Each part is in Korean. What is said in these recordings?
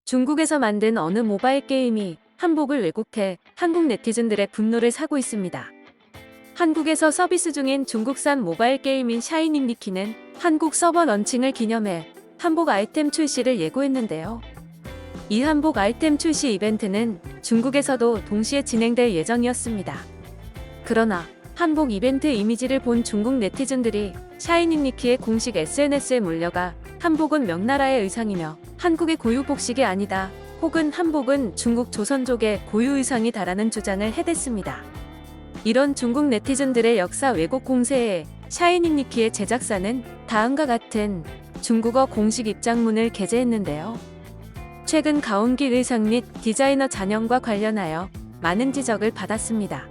중국에서 만든 어느 모바일 게임이 한복을 왜곡해 한국 네티즌들의 분노를 사고 있습니다. 한국에서 서비스 중인 중국산 모바일 게임인 샤이닝 니키는 한국 서버 런칭을 기념해 한복 아이템 출시를 예고했는데요. 이 한복 아이템 출시 이벤트는 중국에서도 동시에 진행될 예정이었습니다. 그러나 한복 이벤트 이미지를 본 중국 네티즌들이 샤이닝 니키의 공식 SNS에 몰려가 한복은 명나라의 의상이며 한국의 고유 복식이 아니다, 혹은 한복은 중국 조선족의 고유 의상이다라는 주장을 해댔습니다. 이런 중국 네티즌들의 역사 왜곡 공세에 샤이닝 니키의 제작사는 다음과 같은 중국어 공식 입장문을 게재했는데요. 최근 가온길 의상 및 디자이너 잔영과 관련하여 많은 지적을 받았습니다.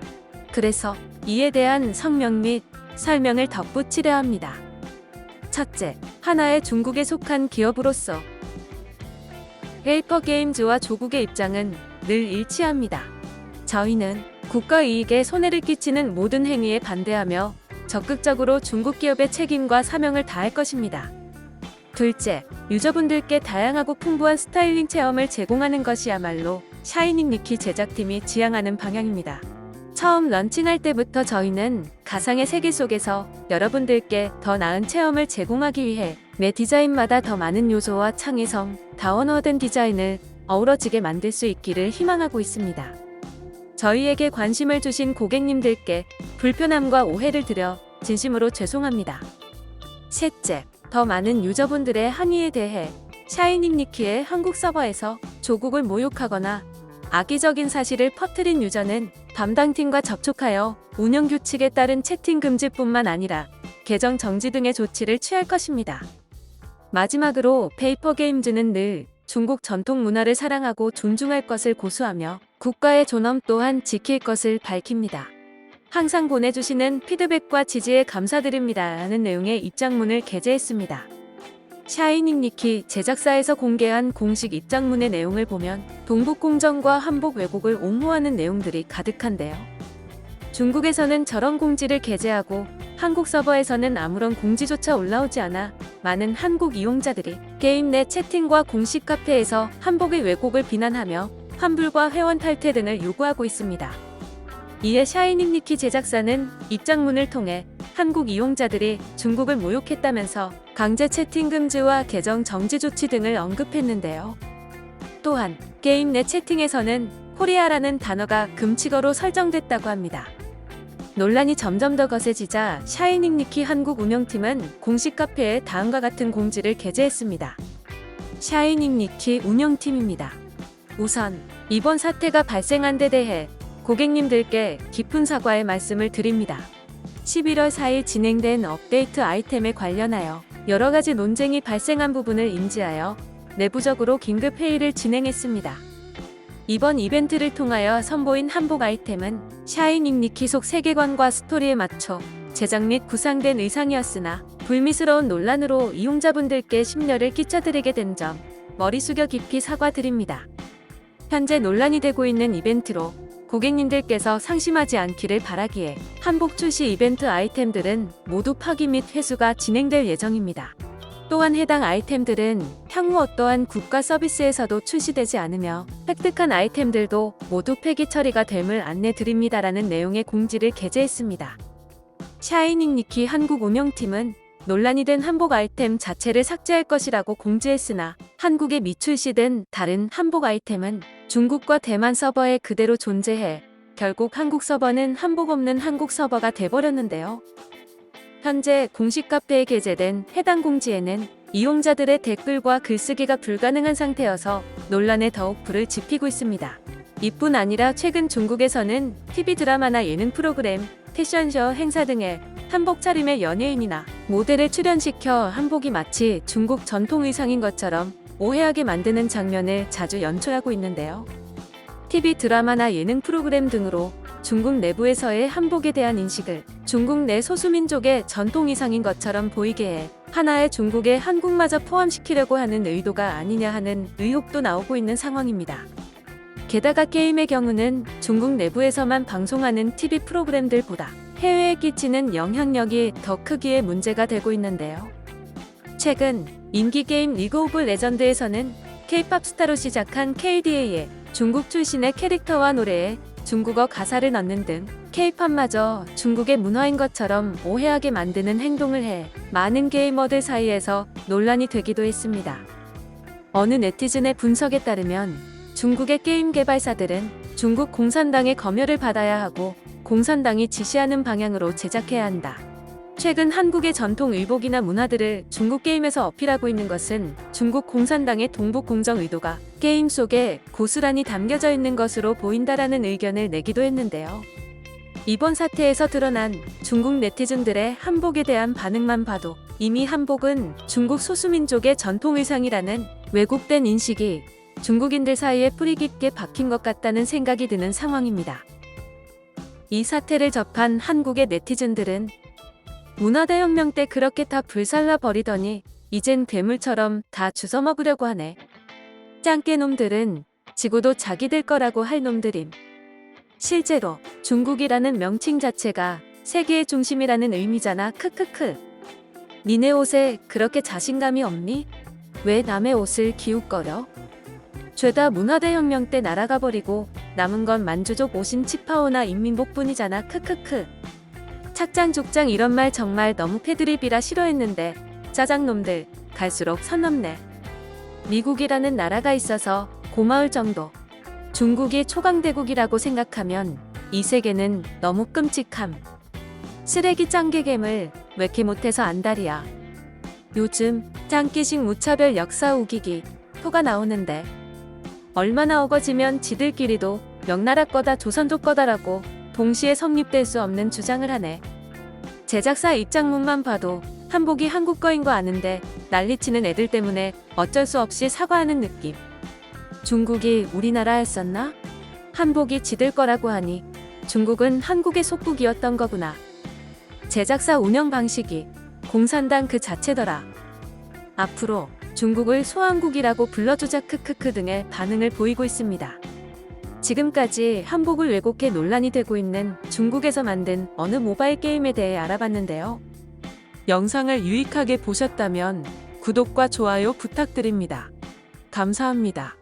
그래서 이에 대한 성명 및 설명을 덧붙이려 합니다. 첫째, 하나의 중국에 속한 기업으로서 페이퍼 게임즈와 조국의 입장은 늘 일치합니다. 저희는 국가 이익에 손해를 끼치는 모든 행위에 반대하며 적극적으로 중국 기업의 책임과 사명을 다할 것입니다. 둘째, 유저분들께 다양하고 풍부한 스타일링 체험을 제공하는 것이야말로 샤이닝 니키 제작팀이 지향하는 방향입니다. 처음 런칭할 때부터 저희는 가상의 세계 속에서 여러분들께 더 나은 체험을 제공하기 위해 매 디자인마다 더 많은 요소와 창의성, 다원화된 디자인을 어우러지게 만들 수 있기를 희망하고 있습니다. 저희에게 관심을 주신 고객님들께 불편함과 오해를 드려 진심으로 죄송합니다. 셋째, 더 많은 유저분들의 항의에 대해 샤이닝 니키의 한국 서버에서 조국을 모욕하거나 악의적인 사실을 퍼뜨린 유저는 담당팀과 접촉하여 운영 규칙에 따른 채팅 금지뿐만 아니라 계정 정지 등의 조치를 취할 것입니다. 마지막으로 페이퍼 게임즈는 늘 중국 전통 문화를 사랑하고 존중할 것을 고수하며 국가의 존엄 또한 지킬 것을 밝힙니다. 항상 보내주시는 피드백과 지지에 감사드립니다 라는 내용의 입장문을 게재했습니다. 샤이닝 니키 제작사에서 공개한 공식 입장문의 내용을 보면 동북공정과 한복 왜곡을 옹호하는 내용들이 가득한데요. 중국에서는 저런 공지를 게재하고 한국 서버에서는 아무런 공지조차 올라오지 않아 많은 한국 이용자들이 게임 내 채팅과 공식 카페에서 한복의 왜곡을 비난하며 환불과 회원 탈퇴 등을 요구하고 있습니다. 이에 샤이닝 니키 제작사는 입장문을 통해 한국 이용자들이 중국을 모욕했다면서 강제 채팅 금지와 계정 정지 조치 등을 언급했는데요. 또한 게임 내 채팅에서는 코리아라는 단어가 금칙어로 설정됐다고 합니다. 논란이 점점 더 거세지자 샤이닝 니키 한국 운영팀은 공식 카페에 다음과 같은 공지를 게재했습니다. 샤이닝 니키 운영팀입니다. 우선 이번 사태가 발생한 데 대해 고객님들께 깊은 사과의 말씀을 드립니다. 11월 4일 진행된 업데이트 아이템에 관련하여 여러 가지 논쟁이 발생한 부분을 인지하여 내부적으로 긴급 회의를 진행했습니다. 이번 이벤트를 통하여 선보인 한복 아이템은 샤이닝 니키 속 세계관과 스토리에 맞춰 제작 및 구상된 의상이었으나 불미스러운 논란으로 이용자분들께 심려를 끼쳐드리게 된 점 머리 숙여 깊이 사과드립니다. 현재 논란이 되고 있는 이벤트로 고객님들께서 상심하지 않기를 바라기에 한복 출시 이벤트 아이템들은 모두 파기 및 회수가 진행될 예정입니다. 또한 해당 아이템들은 향후 어떠한 국가 서비스에서도 출시되지 않으며 획득한 아이템들도 모두 폐기 처리가 됨을 안내드립니다라는 내용의 공지를 게재했습니다. 샤이닝 니키 한국 운영팀은 논란이 된 한복 아이템 자체를 삭제할 것이라고 공지했으나 한국에 미출시된 다른 한복 아이템은 중국과 대만 서버에 그대로 존재해 결국 한국 서버는 한복 없는 한국 서버가 돼버렸는데요. 현재 공식 카페에 게재된 해당 공지에는 이용자들의 댓글과 글쓰기가 불가능한 상태여서 논란에 더욱 불을 지피고 있습니다. 이뿐 아니라 최근 중국에서는 TV 드라마나 예능 프로그램, 패션쇼, 행사 등에 한복 차림의 연예인이나 모델을 출연시켜 한복이 마치 중국 전통 의상인 것처럼 오해하게 만드는 장면을 자주 연출하고 있는데요. TV 드라마나 예능 프로그램 등으로 중국 내부에서의 한복에 대한 인식을 중국 내 소수민족의 전통 의상인 것처럼 보이게 해 하나의 중국의 한국마저 포함시키려고 하는 의도가 아니냐 하는 의혹도 나오고 있는 상황입니다. 게다가 게임의 경우는 중국 내부에서만 방송하는 TV 프로그램들보다 해외에 끼치는 영향력이 더 크기에 문제가 되고 있는데요. 최근 인기 게임 리그 오브 레전드에서는 K-팝 스타로 시작한 KDA에 중국 출신의 캐릭터와 노래에 중국어 가사를 넣는 등 K-팝마저 중국의 문화인 것처럼 오해하게 만드는 행동을 해 많은 게이머들 사이에서 논란이 되기도 했습니다. 어느 네티즌의 분석에 따르면 중국의 게임 개발사들은 중국 공산당의 검열을 받아야 하고 공산당이 지시하는 방향으로 제작해야 한다. 최근 한국의 전통 의복이나 문화들을 중국 게임에서 어필하고 있는 것은 중국 공산당의 동북 공정 의도가 게임 속에 고스란히 담겨져 있는 것으로 보인다라는 의견을 내기도 했는데요. 이번 사태에서 드러난 중국 네티즌들의 한복에 대한 반응만 봐도 이미 한복은 중국 소수민족의 전통 의상이라는 왜곡된 인식이 중국인들 사이에 뿌리 깊게 박힌 것 같다는 생각이 드는 상황입니다. 이 사태를 접한 한국의 네티즌들은 문화대혁명 때 그렇게 다 불살라 버리더니 이젠 괴물처럼 다 주워 먹으려고 하네. 짱깨놈들은 지구도 자기들 거라고 할 놈들임. 실제로 중국이라는 명칭 자체가 세계의 중심이라는 의미잖아. 크크크. 니네 옷에 그렇게 자신감이 없니? 왜 남의 옷을 기웃거려? 죄다 문화대혁명 때 날아가 버리고 남은 건 만주족 오신 치파오나 인민복뿐이잖아. 크크크. 착장족장 이런 말 정말 너무 패드립이라 싫어했는데 짜장놈들 갈수록 선 넘네. 미국이라는 나라가 있어서 고마울 정도. 중국이 초강대국이라고 생각하면 이 세계는 너무 끔찍함. 쓰레기 짱개겜을 왜 이렇게 못해서 안달이야. 요즘 짱끼식 무차별 역사 우기기 토가 나오는데 얼마나 어거지면 지들끼리도 명나라 거다 조선족 거다라고 동시에 성립될 수 없는 주장을 하네. 제작사 입장문만 봐도 한복이 한국 거인 거 아는데 난리치는 애들 때문에 어쩔 수 없이 사과하는 느낌. 중국이 우리나라였었나? 한복이 지들 거라고 하니 중국은 한국의 속국이었던 거구나. 제작사 운영 방식이 공산당 그 자체더라. 앞으로 중국을 소한국이라고 불러주자 크크크 등의 반응을 보이고 있습니다. 지금까지 한복을 왜곡해 논란이 되고 있는 중국에서 만든 어느 모바일 게임에 대해 알아봤는데요. 영상을 유익하게 보셨다면 구독과 좋아요 부탁드립니다. 감사합니다.